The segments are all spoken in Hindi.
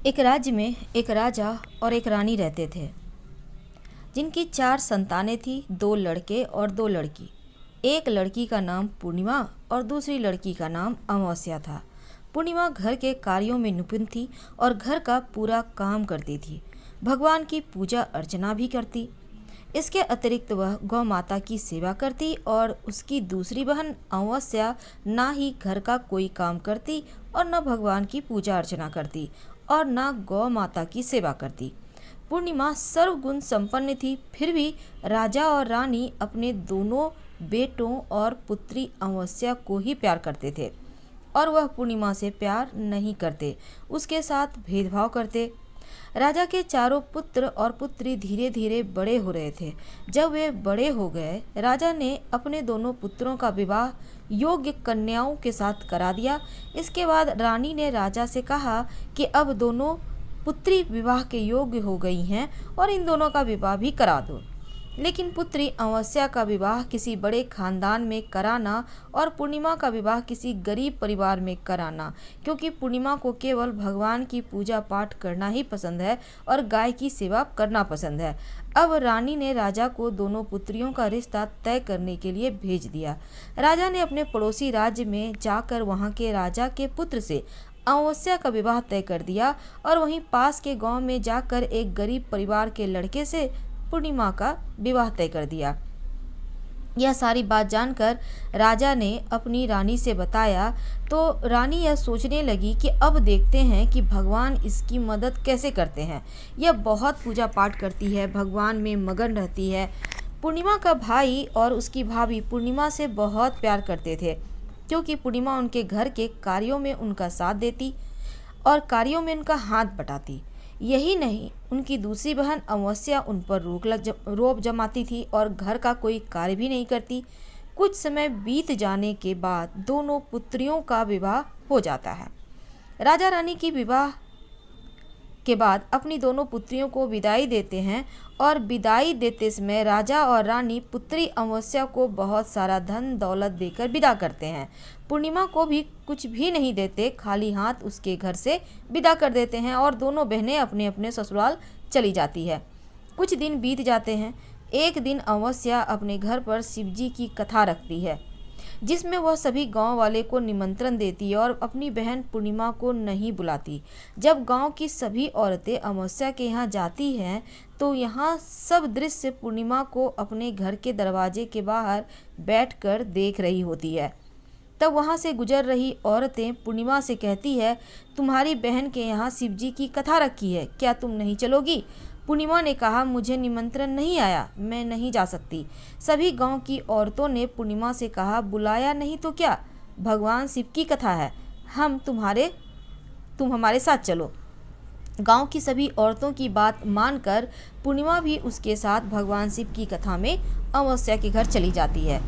एक राज्य में एक राजा और एक रानी रहते थे, जिनकी 4 संतानें थी, 2 लड़के और 2 लड़की। एक लड़की का नाम पूर्णिमा और दूसरी लड़की का नाम अमावस्या था। पूर्णिमा घर के कार्यों में निपुण थी और घर का पूरा काम करती थी। भगवान की पूजा अर्चना भी करती। इसके अतिरिक्त वह गौ माता की सेवा करती और उसकी दूसरी बहन अमावस्या ना ही घर का कोई काम करती और न भगवान की पूजा अर्चना करती और न गौ माता की सेवा करती। पूर्णिमा सर्वगुण संपन्न थी, फिर भी राजा और रानी अपने दोनों बेटों और पुत्री अमावस्या को ही प्यार करते थे और वह पूर्णिमा से प्यार नहीं करते, उसके साथ भेदभाव करते। राजा के चारों पुत्र और पुत्री धीरे धीरे बड़े हो रहे थे। जब वे बड़े हो गए, राजा ने अपने दोनों पुत्रों का विवाह योग्य कन्याओं के साथ करा दिया। इसके बाद रानी ने राजा से कहा कि अब दोनों पुत्री विवाह के योग्य हो गई हैं और इन दोनों का विवाह भी करा दो। लेकिन पुत्री अमावस्या का विवाह किसी बड़े खानदान में कराना और पूर्णिमा का विवाह किसी गरीब परिवार में कराना, क्योंकि पूर्णिमा को केवल भगवान की पूजा पाठ करना ही पसंद है और गाय की सेवा करना पसंद है। अब रानी ने राजा को दोनों पुत्रियों का रिश्ता तय करने के लिए भेज दिया। राजा ने अपने पड़ोसी राज्य में जाकर वहाँ के राजा के पुत्र से अमावस्या का विवाह तय कर दिया और वहीं पास के गांव में जाकर एक गरीब परिवार के लड़के से पूर्णिमा का विवाह तय कर दिया। यह सारी बात जानकर राजा ने अपनी रानी से बताया तो रानी यह सोचने लगी कि अब देखते हैं कि भगवान इसकी मदद कैसे करते हैं। यह बहुत पूजा पाठ करती है, भगवान में मगन रहती है। पूर्णिमा का भाई और उसकी भाभी पूर्णिमा से बहुत प्यार करते थे, क्योंकि पूर्णिमा उनके घर के कार्यों में उनका साथ देती और कार्यों में उनका हाथ बटाती। यही नहीं, उनकी दूसरी बहन अमावस्या उन पर रोब जमाती थी और घर का कोई कार्य भी नहीं करती। कुछ समय बीत जाने के बाद दोनों पुत्रियों का विवाह हो जाता है। राजा रानी की विवाह के बाद अपनी दोनों पुत्रियों को विदाई देते हैं और विदाई देते समय राजा और रानी पुत्री अमावस्या को बहुत सारा धन दौलत देकर विदा करते हैं। पूर्णिमा को भी कुछ भी नहीं देते, खाली हाथ उसके घर से विदा कर देते हैं और दोनों बहनें अपने अपने ससुराल चली जाती है। कुछ दिन बीत जाते हैं। एक दिन अमावस्या अपने घर पर शिवजी की कथा रखती है, जिसमें वह सभी गांव वाले को निमंत्रण देती है और अपनी बहन पूर्णिमा को नहीं बुलाती। जब गांव की सभी औरतें अमावस्या के यहाँ जाती हैं तो यहाँ सब दृश्य पूर्णिमा को अपने घर के दरवाजे के बाहर बैठकर देख रही होती है। तब वहाँ से गुजर रही औरतें पूर्णिमा से कहती है, तुम्हारी बहन के यहाँ शिवजी की कथा रखी है, क्या तुम नहीं चलोगी? पूर्णिमा ने कहा, मुझे निमंत्रण नहीं आया, मैं नहीं जा सकती। सभी गांव की औरतों ने पूर्णिमा से कहा, बुलाया नहीं तो क्या, भगवान शिव की कथा है, तुम हमारे साथ चलो। गांव की सभी औरतों की बात मानकर पूर्णिमा भी उसके साथ भगवान शिव की कथा में अमावस्या के घर चली जाती है।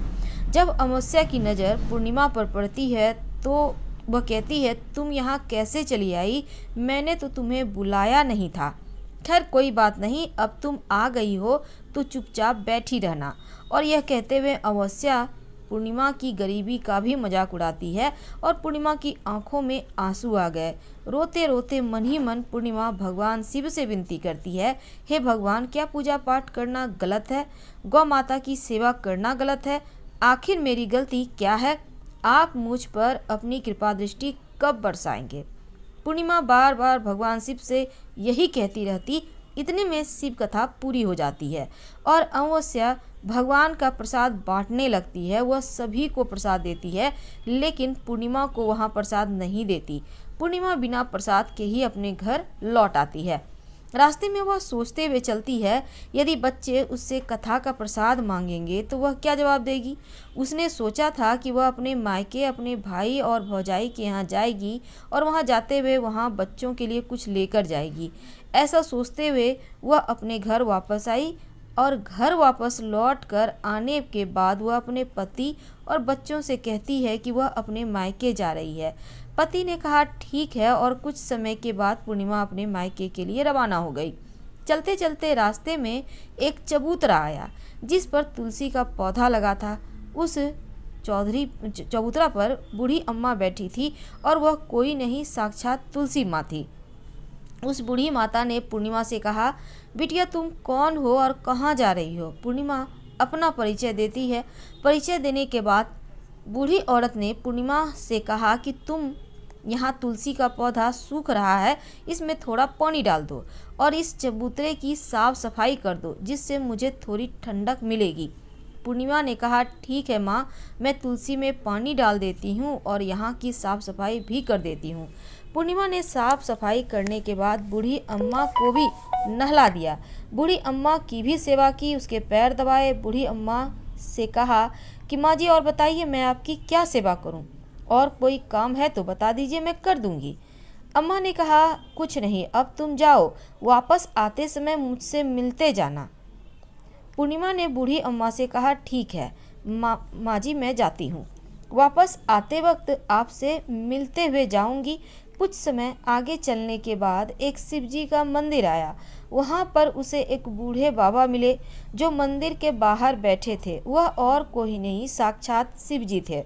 जब अमावस्या की नज़र पूर्णिमा पर पड़ती है तो वह कहती है, तुम यहाँ कैसे चली आई? मैंने तो तुम्हें बुलाया नहीं था। खैर कोई बात नहीं, अब तुम आ गई हो तो चुपचाप बैठी रहना। और यह कहते हुए अमावस्या पूर्णिमा की गरीबी का भी मजाक उड़ाती है और पूर्णिमा की आंखों में आंसू आ गए। रोते रोते मन ही मन पूर्णिमा भगवान शिव से विनती करती है, हे भगवान, क्या पूजा पाठ करना गलत है? गौ माता की सेवा करना गलत है? आखिर मेरी गलती क्या है? आप मुझ पर अपनी कृपा दृष्टि कब बरसाएंगे? पूर्णिमा बार बार भगवान शिव से यही कहती रहती। इतने में शिव कथा पूरी हो जाती है और अमावस्या भगवान का प्रसाद बांटने लगती है। वह सभी को प्रसाद देती है, लेकिन पूर्णिमा को वहाँ प्रसाद नहीं देती। पूर्णिमा बिना प्रसाद के ही अपने घर लौट आती है। रास्ते में वह सोचते हुए चलती है, यदि बच्चे उससे कथा का प्रसाद मांगेंगे तो वह क्या जवाब देगी। उसने सोचा था कि वह अपने मायके अपने भाई और भौजाई के यहाँ जाएगी और वहाँ जाते हुए वहाँ बच्चों के लिए कुछ लेकर जाएगी। ऐसा सोचते हुए वह अपने घर वापस आई और घर वापस लौटकर आने के बाद वह अपने पति और बच्चों से कहती है कि वह अपने मायके जा रही है। पति ने कहा, ठीक है, और कुछ समय के बाद पूर्णिमा अपने मायके के लिए रवाना हो गई। चलते चलते रास्ते में एक चबूतरा आया, जिस पर तुलसी का पौधा लगा था। उस चबूतरा पर बूढ़ी अम्मा बैठी थी और वह कोई नहीं, साक्षात तुलसी माँ थी। उस बूढ़ी माता ने पूर्णिमा से कहा, बिटिया तुम कौन हो और कहाँ जा रही हो? पूर्णिमा अपना परिचय देती है। परिचय देने के बाद बूढ़ी औरत ने पूर्णिमा से कहा कि तुम यहाँ तुलसी का पौधा सूख रहा है, इसमें थोड़ा पानी डाल दो और इस चबूतरे की साफ सफाई कर दो, जिससे मुझे थोड़ी ठंडक मिलेगी। पूर्णिमा ने कहा, ठीक है माँ, मैं तुलसी में पानी डाल देती हूँ और यहाँ की साफ सफाई भी कर देती हूँ। पूर्णिमा ने साफ सफाई करने के बाद बूढ़ी अम्मा को भी नहला दिया। बूढ़ी अम्मा की भी सेवा की, उसके पैर दबाए। बूढ़ी अम्मा से कहा कि माँ जी और बताइए, मैं आपकी क्या सेवा करूँ? और कोई काम है तो बता दीजिए, मैं कर दूंगी। अम्मा ने कहा, कुछ नहीं, अब तुम जाओ, वापस आते समय मुझसे मिलते जाना। पूर्णिमा ने बूढ़ी अम्मा से कहा, ठीक है माँ जी, मैं जाती हूँ। वापस आते वक्त आपसे मिलते हुए जाऊंगी। कुछ समय आगे चलने के बाद एक शिवजी का मंदिर आया। वहाँ पर उसे एक बूढ़े बाबा मिले जो मंदिर के बाहर बैठे थे। वह और कोई नहीं, साक्षात शिवजी थे।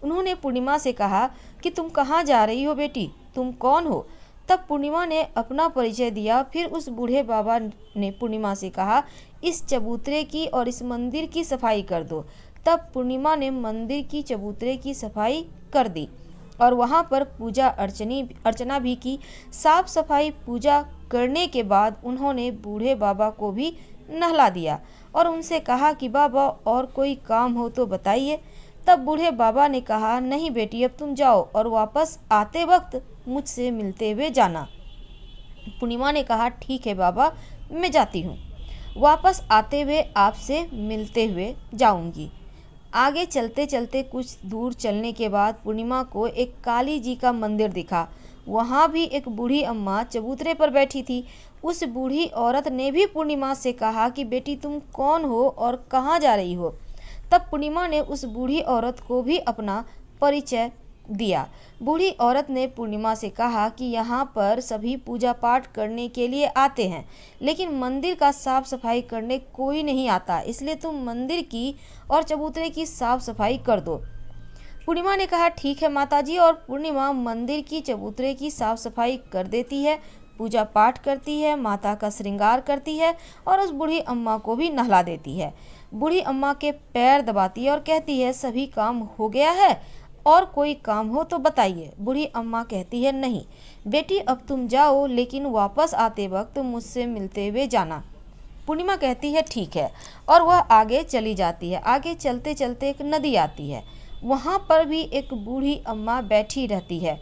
उन्होंने पूर्णिमा से कहा कि तुम कहाँ जा रही हो बेटी, तुम कौन हो? तब पूर्णिमा ने अपना परिचय दिया। फिर उस बूढ़े बाबा ने पूर्णिमा से कहा, इस चबूतरे की और इस मंदिर की सफाई कर दो। तब पूर्णिमा ने मंदिर की चबूतरे की सफाई कर दी और वहाँ पर पूजा अर्चना भी की। साफ सफाई पूजा करने के बाद उन्होंने बूढ़े बाबा को भी नहला दिया और उनसे कहा कि बाबा और कोई काम हो तो बताइए। तब बूढ़े बाबा ने कहा, नहीं बेटी, अब तुम जाओ और वापस आते वक्त मुझसे मिलते हुए जाना। पूर्णिमा ने कहा, ठीक है बाबा, मैं जाती हूँ, वापस आते हुए आपसे मिलते हुए जाऊंगी। आगे चलते चलते कुछ दूर चलने के बाद पूर्णिमा को एक काली जी का मंदिर दिखा। वहाँ भी एक बूढ़ी अम्मा चबूतरे पर बैठी थी। उस बूढ़ी औरत ने भी पूर्णिमा से कहा कि बेटी तुम कौन हो और कहाँ जा रही हो? तब पूर्णिमा ने उस बूढ़ी औरत को भी अपना परिचय दिया। बूढ़ी औरत ने पूर्णिमा से कहा कि यहाँ पर सभी पूजा पाठ करने के लिए आते हैं, लेकिन मंदिर का साफ सफाई करने कोई नहीं आता, इसलिए तुम मंदिर की और चबूतरे की साफ सफाई कर दो। पूर्णिमा ने कहा, ठीक है माताजी, और पूर्णिमा मंदिर की चबूतरे की साफ सफाई कर देती है, पूजा पाठ करती है, माता का श्रृंगार करती है और उस बूढ़ी अम्मा को भी नहला देती है। बूढ़ी अम्मा के पैर दबाती है और कहती है, सभी काम हो गया है और कोई काम हो तो बताइए। बूढ़ी अम्मा कहती है, नहीं बेटी, अब तुम जाओ, लेकिन वापस आते वक्त मुझसे मिलते हुए जाना। पूर्णिमा कहती है, ठीक है, और वह आगे चली जाती है। आगे चलते चलते एक नदी आती है। वहाँ पर भी एक बूढ़ी अम्मा बैठी रहती है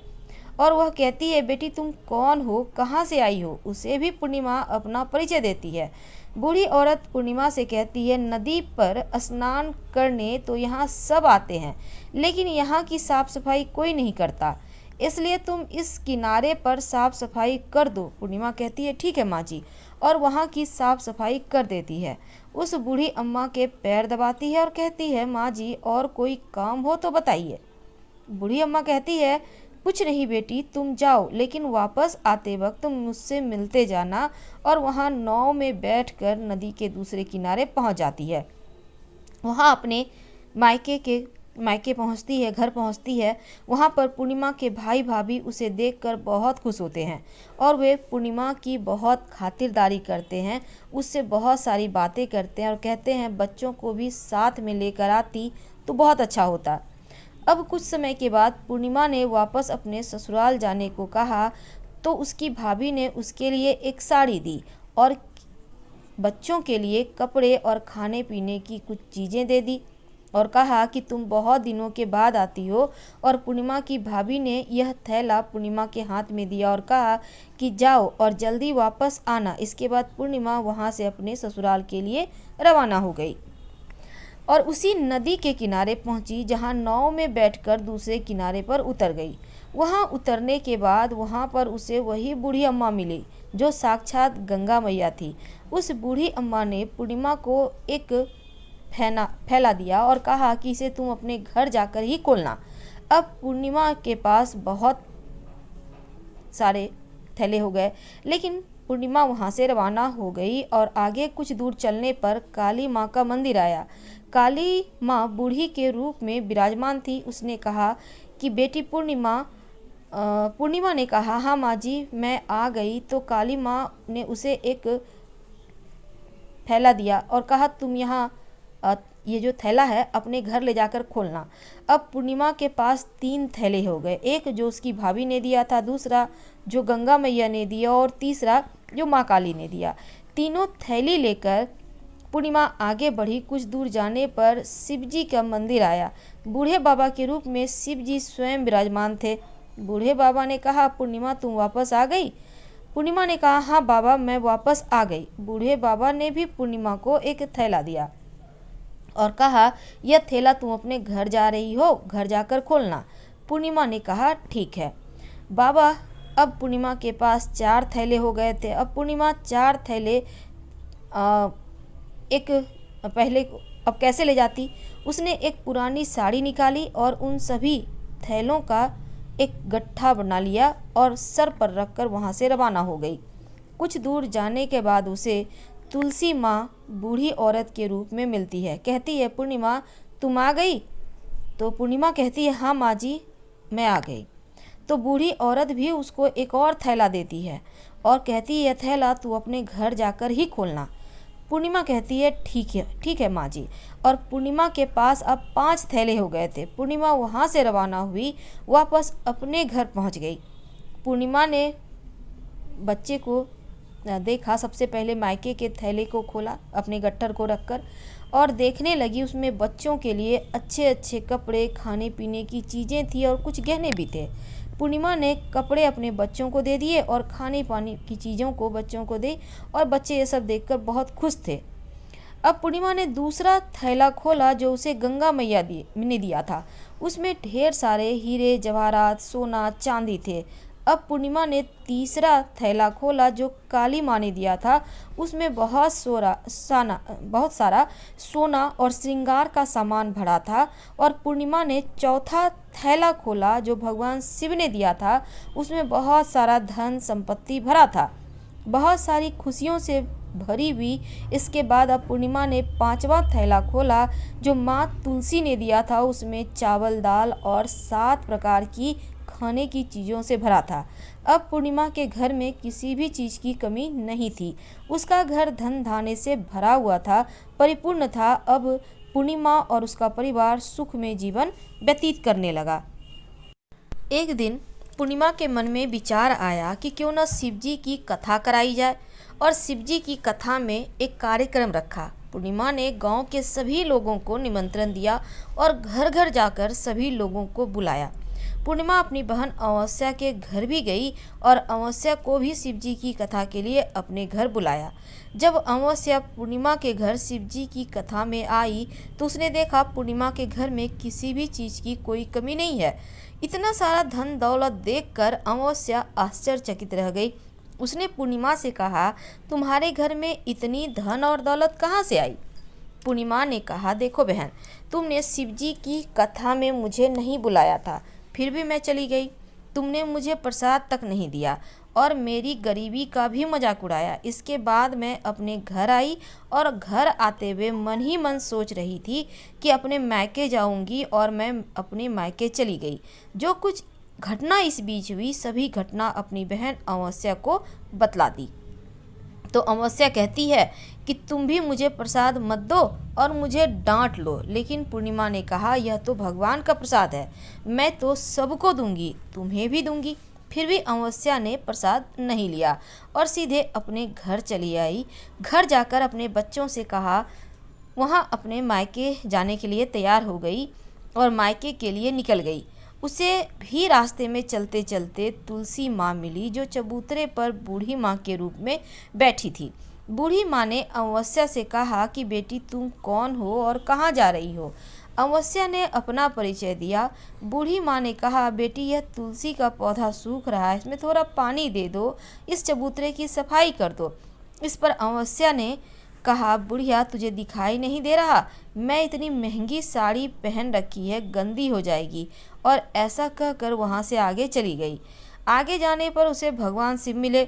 और वह कहती है, बेटी तुम कौन हो, कहाँ से आई हो? उसे भी पूर्णिमा अपना परिचय देती है। बूढ़ी औरत पूर्णिमा से कहती है, नदी पर स्नान करने तो यहाँ सब आते हैं, लेकिन यहाँ की साफ सफाई कोई नहीं करता, इसलिए तुम इस किनारे पर साफ सफाई कर दो। पूर्णिमा कहती है, ठीक है माँ जी, और वहाँ की साफ सफाई कर देती है। उस बूढ़ी अम्मा के पैर दबाती है और कहती है, माँ जी और कोई काम हो तो बताइए। बूढ़ी अम्मा कहती है, कुछ नहीं बेटी, तुम जाओ, लेकिन वापस आते वक्त तुम मुझसे मिलते जाना, और वहाँ नाव में बैठकर नदी के दूसरे किनारे पहुँच जाती है। वहाँ अपने मायके पहुँचती है, घर पहुँचती है। वहाँ पर पूर्णिमा के भाई भाभी उसे देखकर बहुत खुश होते हैं और वे पूर्णिमा की बहुत खातिरदारी करते हैं, उससे बहुत सारी बातें करते हैं और कहते हैं बच्चों को भी साथ में लेकर आती तो बहुत अच्छा होता। अब कुछ समय के बाद पूर्णिमा ने वापस अपने ससुराल जाने को कहा तो उसकी भाभी ने उसके लिए एक साड़ी दी और बच्चों के लिए कपड़े और खाने पीने की कुछ चीज़ें दे दी और कहा कि तुम बहुत दिनों के बाद आती हो। और पूर्णिमा की भाभी ने यह थैला पूर्णिमा के हाथ में दिया और कहा कि जाओ और जल्दी वापस आना। इसके बाद पूर्णिमा वहाँ से अपने ससुराल के लिए रवाना हो गई और उसी नदी के किनारे पहुंची जहां नाव में बैठकर दूसरे किनारे पर उतर गई। वहां उतरने के बाद वहां पर उसे वही बूढ़ी अम्मा मिली जो साक्षात गंगा मैया थी। उस बूढ़ी अम्मा ने पूर्णिमा को एक फैला दिया और कहा कि इसे तुम अपने घर जाकर ही खोलना। अब पूर्णिमा के पास बहुत सारे थैले हो गए, लेकिन पूर्णिमा वहाँ से रवाना हो गई और आगे कुछ दूर चलने पर काली माँ का मंदिर आया। काली माँ बूढ़ी के रूप में विराजमान थी। उसने कहा कि बेटी पूर्णिमा, पूर्णिमा ने कहा, हाँ माँ जी मैं आ गई। तो काली माँ ने उसे एक थैला दिया और कहा, तुम यहाँ ये जो थैला है अपने घर ले जाकर खोलना। अब पूर्णिमा के पास 3 थैले हो गए, एक जो उसकी भाभी ने दिया था, दूसरा जो गंगा मैया ने दिया और तीसरा जो माँ काली ने दिया। तीनों थैली लेकर पूर्णिमा आगे बढ़ी। कुछ दूर जाने पर शिवजी का मंदिर आया। बूढ़े बाबा के रूप में शिवजी स्वयं विराजमान थे। बूढ़े बाबा ने कहा, पूर्णिमा तुम वापस आ गई? पूर्णिमा ने कहा, हाँ बाबा मैं वापस आ गई। बूढ़े बाबा ने भी पूर्णिमा को एक थैला दिया और कहा, यह थैला तुम अपने घर जा रही हो, घर जाकर खोलना। पूर्णिमा ने कहा, ठीक है बाबा। अब पूर्णिमा के पास 4 थैले हो गए थे। अब पूर्णिमा 4 थैले एक पहले अब कैसे ले जाती? उसने एक पुरानी साड़ी निकाली और उन सभी थैलों का एक गट्ठा बना लिया और सर पर रखकर वहाँ से रवाना हो गई। कुछ दूर जाने के बाद उसे तुलसी माँ बूढ़ी औरत के रूप में मिलती है। कहती है, पूर्णिमा तुम आ गई? तो पूर्णिमा कहती है, हाँ माँ जी मैं आ गई। तो बूढ़ी औरत भी उसको एक और थैला देती है और कहती है, यह थैला तू अपने घर जाकर ही खोलना। पूर्णिमा कहती है, ठीक है माँ जी। और पूर्णिमा के पास अब 5 थैले हो गए थे। पूर्णिमा वहाँ से रवाना हुई, वापस अपने घर पहुँच गई। पूर्णिमा ने बच्चे को देखा, सबसे पहले मायके के थैले को खोला अपने गट्ठर को रखकर और देखने लगी। उसमें बच्चों के लिए अच्छे अच्छे कपड़े, खाने पीने की चीज़ें थी और कुछ गहने भी थे। पूर्णिमा ने कपड़े अपने बच्चों को दे दिए और खाने पानी की चीज़ों को बच्चों को दी और बच्चे ये सब देखकर बहुत खुश थे। अब पूर्णिमा ने दूसरा थैला खोला जो उसे गंगा मैया ने दिया था। उसमें ढेर सारे हीरे जवाहरात, सोना, चांदी थे। अब पूर्णिमा ने तीसरा थैला खोला जो काली माँ ने दिया था। उसमें बहुत सारा सोना और श्रृंगार का सामान भरा था। और पूर्णिमा ने चौथा थैला खोला जो भगवान शिव ने दिया था। उसमें बहुत सारा धन संपत्ति भरा था, बहुत सारी खुशियों से भरी हुई। इसके बाद अब पूर्णिमा ने 5वां थैला खोला जो माँ तुलसी ने दिया था। उसमें चावल, दाल और 7 प्रकार की खाने की चीज़ों से भरा था। अब पूर्णिमा के घर में किसी भी चीज़ की कमी नहीं थी। उसका घर धन धान्य से भरा हुआ था, परिपूर्ण था। अब पूर्णिमा और उसका परिवार सुख में जीवन व्यतीत करने लगा। एक दिन पूर्णिमा के मन में विचार आया कि क्यों न शिवजी की कथा कराई जाए और शिवजी की कथा में एक कार्यक्रम रखा। पूर्णिमा ने गांव के सभी लोगों को निमंत्रण दिया और घर घर जाकर सभी लोगों को बुलाया। पूर्णिमा अपनी बहन अमावस्या के घर भी गई और अमावस्या को भी शिवजी की कथा के लिए अपने घर बुलाया। जब अमावस्या पूर्णिमा के घर शिवजी की कथा में आई तो उसने देखा पूर्णिमा के घर में किसी भी चीज़ की कोई कमी नहीं है। इतना सारा धन दौलत देखकर अमावस्या आश्चर्यचकित रह गई। उसने पूर्णिमा से कहा, तुम्हारे घर में इतनी धन और दौलत कहाँ से आई? पूर्णिमा ने कहा, देखो बहन, तुमने शिवजी की कथा में मुझे नहीं बुलाया था, फिर भी मैं चली गई। तुमने मुझे प्रसाद तक नहीं दिया और मेरी गरीबी का भी मजाक उड़ाया। इसके बाद मैं अपने घर आई और घर आते हुए मन ही मन सोच रही थी कि अपने मायके जाऊंगी और मैं अपने मायके चली गई। जो कुछ घटना इस बीच हुई सभी घटना अपनी बहन अमावस्या को बतला दी। तो अमावस्या कहती है कि तुम भी मुझे प्रसाद मत दो और मुझे डांट लो। लेकिन पूर्णिमा ने कहा, यह तो भगवान का प्रसाद है, मैं तो सबको दूंगी, तुम्हें भी दूंगी। फिर भी अमावस्या ने प्रसाद नहीं लिया और सीधे अपने घर चली आई। घर जाकर अपने बच्चों से कहा, वहाँ अपने मायके जाने के लिए तैयार हो गई और मायके के लिए निकल गई। उसे भी रास्ते में चलते चलते तुलसी माँ मिली जो चबूतरे पर बूढ़ी माँ के रूप में बैठी थी। बूढ़ी माँ ने अमावस्या से कहा कि बेटी तुम कौन हो और कहाँ जा रही हो? अमावस्या ने अपना परिचय दिया। बूढ़ी माँ ने कहा, बेटी यह तुलसी का पौधा सूख रहा है, इसमें थोड़ा पानी दे दो, इस चबूतरे की सफाई कर दो। इस पर अमावस्या ने कहा, बुढ़िया तुझे दिखाई नहीं दे रहा, मैं इतनी महंगी साड़ी पहन रखी है, गंदी हो जाएगी। और ऐसा कहकर वहाँ से आगे चली गई। आगे जाने पर उसे भगवान शिव मिले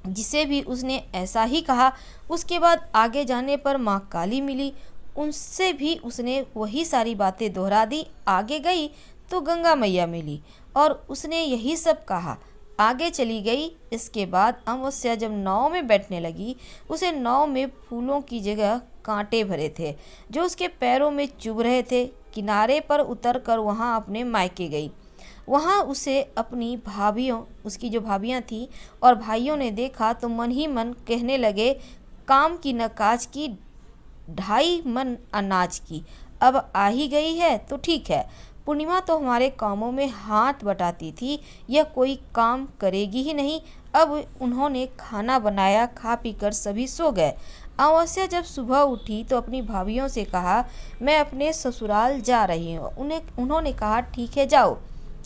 जिसे भी उसने ऐसा ही कहा। उसके बाद आगे जाने पर माँ काली मिली, उनसे भी उसने वही सारी बातें दोहरा दी। आगे गई तो गंगा मैया मिली और उसने यही सब कहा, आगे चली गई। इसके बाद अमावस्या जब नाव में बैठने लगी, उसे नाव में फूलों की जगह कांटे भरे थे जो उसके पैरों में चुभ रहे थे। किनारे पर उतरकर वहाँ अपने मायके गई। वहाँ उसे अपनी भाभीियों, उसकी जो भाभियाँ थीं और भाइयों ने देखा तो मन ही मन कहने लगे, काम की न काज की, 2.5 मन अनाज की। अब आ ही गई है तो ठीक है। पूर्णिमा तो हमारे कामों में हाथ बटाती थी, यह कोई काम करेगी ही नहीं। अब उन्होंने खाना बनाया, खा पीकर सभी सो गए। अमावस्या जब सुबह उठी तो अपनी भाभीियों से कहा, मैं अपने ससुराल जा रही हूँ। उन्होंने कहा, ठीक है जाओ।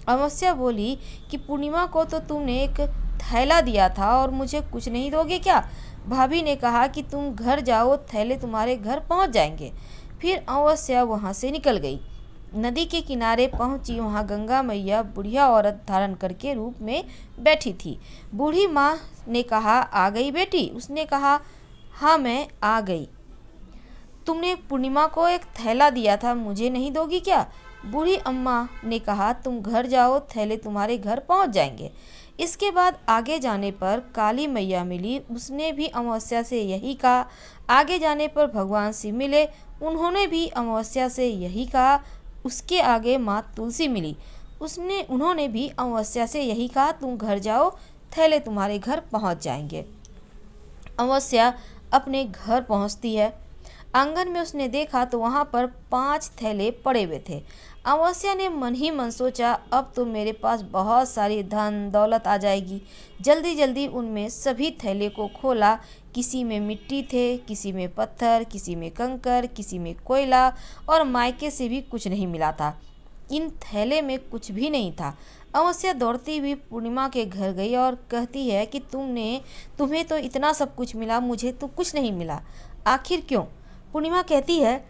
अमावस्या बोली कि पूर्णिमा को तो तुमने एक थैला दिया था और मुझे कुछ नहीं दोगे क्या? भाभी ने कहा कि तुम घर जाओ, थैले तुम्हारे घर पहुंच जाएंगे। फिर अमावस्या वहां से निकल गई। नदी के किनारे पहुंची। वहां गंगा मैया बुढ़िया औरत धारण करके रूप में बैठी थी। बूढ़ी माँ ने कहा, आ गई बेटी? उसने कहा, हाँ मैं आ गई। तुमने पूर्णिमा को एक थैला दिया था, मुझे नहीं दोगी क्या? बूढ़ी अम्मा ने कहा, तुम घर जाओ, थैले तुम्हारे घर पहुंच जाएंगे। इसके बाद आगे जाने पर काली मैया मिली। उसने भी अमावस्या से यही कहा। आगे जाने पर भगवान शिव मिले। उन्होंने भी अमावस्या से यही कहा। उसके आगे माँ तुलसी मिली। उन्होंने भी अमावस्या से यही कहा, तुम घर जाओ, थैले तुम्हारे घर पहुंच जाएंगे। अमावस्या अपने घर पहुंचती है। आंगन में उसने देखा तो वहां पर 5 थैले पड़े हुए थे। अमावस्या ने मन ही मन सोचा, अब तो मेरे पास बहुत सारी धन दौलत आ जाएगी। जल्दी जल्दी उनमें सभी थैले को खोला। किसी में मिट्टी थे, किसी में पत्थर, किसी में कंकर, किसी में कोयला और मायके से भी कुछ नहीं मिला था। इन थैले में कुछ भी नहीं था। अमावस्या दौड़ती हुई पूर्णिमा के घर गई और कहती है कि तुम्हें तो इतना सब कुछ मिला, मुझे तो कुछ नहीं मिला, आखिर क्यों? पूर्णिमा कहती है,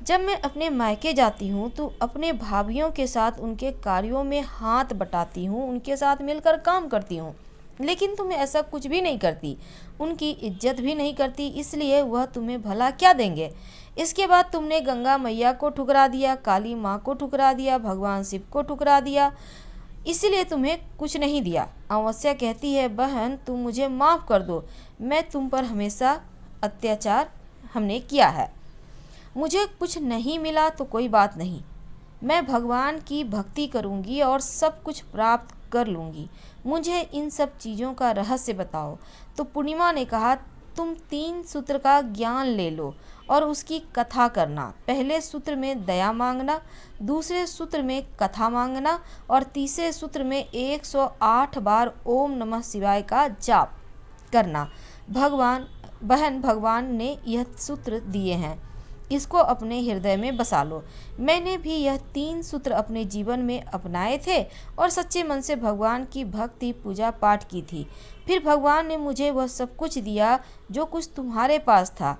जब मैं अपने मायके जाती हूँ तो अपने भाभीियों के साथ उनके कार्यों में हाथ बटाती हूँ, उनके साथ मिलकर काम करती हूँ, लेकिन तुम ऐसा कुछ भी नहीं करती, उनकी इज्जत भी नहीं करती, इसलिए वह तुम्हें भला क्या देंगे? इसके बाद तुमने गंगा मैया को ठुकरा दिया, काली माँ को ठुकरा दिया, भगवान शिव को ठुकरा दिया, इसलिए तुम्हें कुछ नहीं दिया। अमावस्या कहती है, बहन तुम मुझे माफ़ कर दो, मैं तुम पर हमेशा अत्याचार हमने किया है। मुझे कुछ नहीं मिला तो कोई बात नहीं, मैं भगवान की भक्ति करूंगी और सब कुछ प्राप्त कर लूंगी। मुझे इन सब चीज़ों का रहस्य बताओ। तो पूर्णिमा ने कहा, तुम 3 सूत्र का ज्ञान ले लो और उसकी कथा करना। पहले सूत्र में दया मांगना, दूसरे सूत्र में कथा मांगना और तीसरे सूत्र में 108 बार ओम नमः शिवाय का जाप करना। भगवान ने यह सूत्र दिए हैं, इसको अपने हृदय में बसा लो। मैंने भी यह 3 सूत्र अपने जीवन में अपनाए थे और सच्चे मन से भगवान की भक्ति पूजा पाठ की थी। फिर भगवान ने मुझे वह सब कुछ दिया जो कुछ तुम्हारे पास था।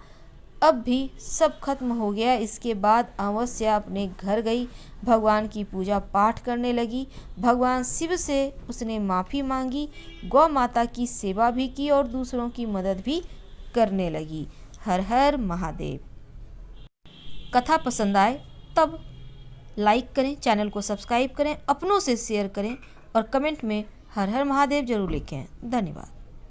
अब भी सब खत्म हो गया। इसके बाद अमावस्या अपने घर गई, भगवान की पूजा पाठ करने लगी। भगवान शिव से उसने माफ़ी मांगी, गौ माता की सेवा भी की और दूसरों की मदद भी करने लगी। हर हर महादेव। कथा पसंद आए तब लाइक करें, चैनल को सब्सक्राइब करें, अपनों से शेयर करें और कमेंट में हर हर महादेव जरूर लिखें। धन्यवाद।